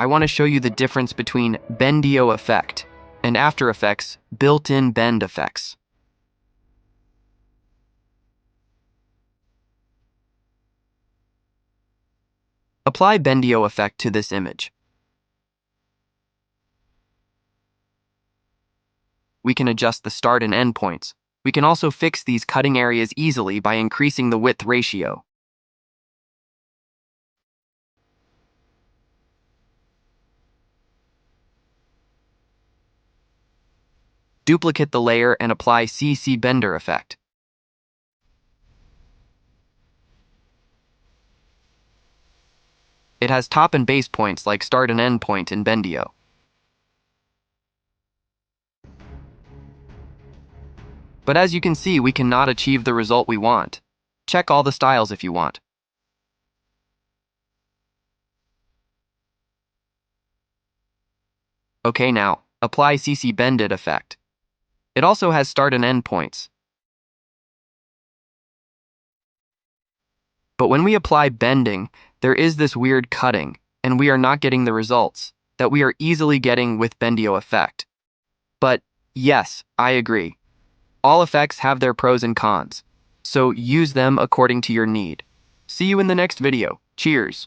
want to show you the difference between Bendio effect and After Effects built-in bend effects. Apply Bendio effect to this image. We can adjust the start and end points. We can also fix these cutting areas easily by increasing the width ratio. Duplicate the layer and apply CC Bender effect. It has top and base points like start and end point in Bendio. But as you can see, we cannot achieve the result we want. Check all the styles if you want. Okay, now, apply CC Bended effect. It also has start and end points. But when we apply bending, there is this weird cutting, and we are not getting the results that we are easily getting with Bendio effect. But yes, I agree. All effects have their pros and cons, so use them according to your need. See you in the next video. Cheers!